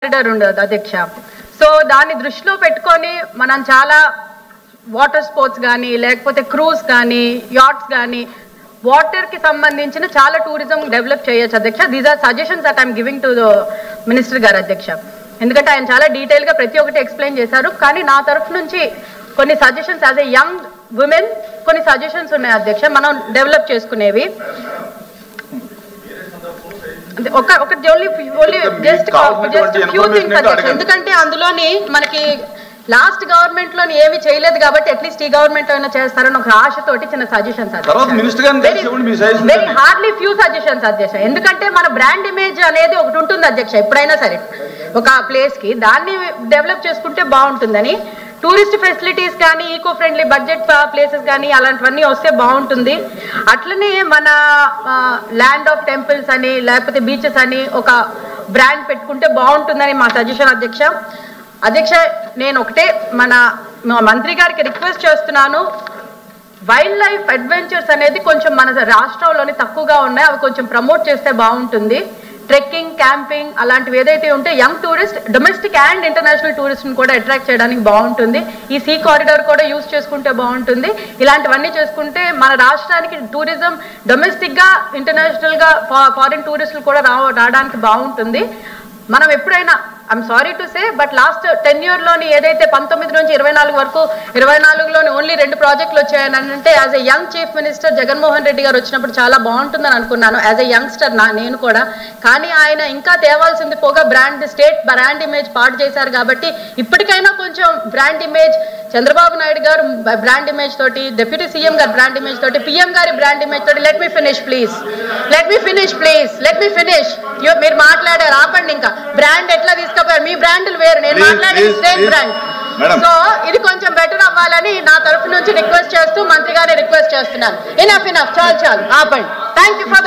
Corridor ఉండదు అధ్యక్ష. So దాన్ని దృష్టిలో పెట్టుకొని మనం చాలా వాటర్ స్పోర్ట్స్ కానీ లేకపోతే క్రూజ్ కానీ యాట్స్ కానీ వాటర్కి సంబంధించిన చాలా టూరిజం డెవలప్ చేయొచ్చు అధ్యక్ష. These are suggestions that I'm giving to the minister గారు అధ్యక్ష. ఎందుకంటే ఆయన చాలా డీటెయిల్గా ప్రతి ఒక్కటి ఎక్స్ప్లెయిన్ చేశారు. కానీ నా తరఫు నుంచి కొన్ని suggestions as a young women కొన్ని సజెషన్స్ ఉన్నాయి అధ్యక్ష, మనం డెవలప్ చేసుకునేవి. ఎందుకంటే అందులోని మనకి లాస్ట్ గవర్నమెంట్ లోని ఏమి చేయలేదు కాబట్టి అట్లీస్ట్ ఈ గవర్నమెంట్ అయినా చేస్తారని ఒక ఆశతోటి చిన్న suggestions very hardly few suggestions అధ్యక్ష. ఎందుకంటే మన బ్రాండ్ ఇమేజ్ అనేది ఒకటి ఉంటుంది అధ్యక్ష, ఎప్పుడైనా సరే ఒక ప్లేస్ కి దాన్ని డెవలప్ చేసుకుంటే బాగుంటుందని. టూరిస్ట్ ఫెసిలిటీస్ కానీ ఈకో ఫ్రెండ్లీ బడ్జెట్ ప్లేసెస్ కానీ అలాంటివన్నీ వస్తే బాగుంటుంది. అట్లనే మన ల్యాండ్ ఆఫ్ టెంపుల్స్ అని లేకపోతే బీచెస్ అని ఒక బ్రాండ్ పెట్టుకుంటే బాగుంటుందని మా సజెషన్ అధ్యక్ష. అధ్యక్ష నేను ఒకటే మా మంత్రి గారికి రిక్వెస్ట్ చేస్తున్నాను, వైల్డ్ లైఫ్ అడ్వెంచర్స్ అనేది కొంచెం మన రాష్ట్రంలోని తక్కువగా ఉన్నాయి, అవి కొంచెం ప్రమోట్ చేస్తే బాగుంటుంది. ట్రెక్కింగ్ క్యాంపింగ్ అలాంటివి ఏదైతే ఉంటే young tourist domestic and international టూరిస్ట్ని కూడా అట్రాక్ట్ చేయడానికి బాగుంటుంది. ఈ సీ కారిడార్ కూడా యూజ్ చేసుకుంటే బాగుంటుంది. ఇలాంటివన్నీ చేసుకుంటే మన రాష్ట్రానికి టూరిజం డొమెస్టిక్గా ఇంటర్నేషనల్గా ఫారిన్ టూరిస్టులు కూడా రావడానికి బాగుంటుంది. మనం ఎప్పుడైనా I'm sorry to say but last 10 yearలోని ఏదైతే 19 నుంచి 24 వరకు 24లోని ఓన్లీ 2 ప్రాజెక్టులు వచ్చాయని అంటే as a young chief minister Jaganmohan Reddy గారు వచ్చినప్పుడు చాలా బాగుంటుందని అనుకున్నాను యాజ్ ఎ యంగ్స్టర్ నేను కూడా. కానీ ఆయన ఇంకా తేవాల్సింది పోగా స్టేట్ బ్రాండ్ ఇమేజ్ పాడు చేశారు. కాబట్టి ఇప్పటికైనా కొంచెం బ్రాండ్ ఇమేజ్ చంద్రబాబు నాయుడు గారు బ్రాండ్ ఇమేజ్ తోటి, డిప్యూటీ సీఎం గారు బ్రాండ్ ఇమేజ్ తోటి, పిఎం గారి బ్రాండ్ ఇమేజ్ తోటి లెట్ మీ ఫినిష్ ప్లీజ్ మీరు మాట్లాడారు ఆపండి. ఇంకా బ్రాండ్ ఎట్లా తీసుకపోయారు, మీ బ్రాండ్లు వేరు, నేను మాట్లాడేది స్టేట్ బ్రాండ్. సో ఇది కొంచెం బెటర్ అవ్వాలని నా తరఫు నుంచి రిక్వెస్ట్ చేస్తూ మంత్రి గారిని రిక్వెస్ట్ చేస్తున్నాను. ఇనఫ్ చాలు ఆపండి. Thank you for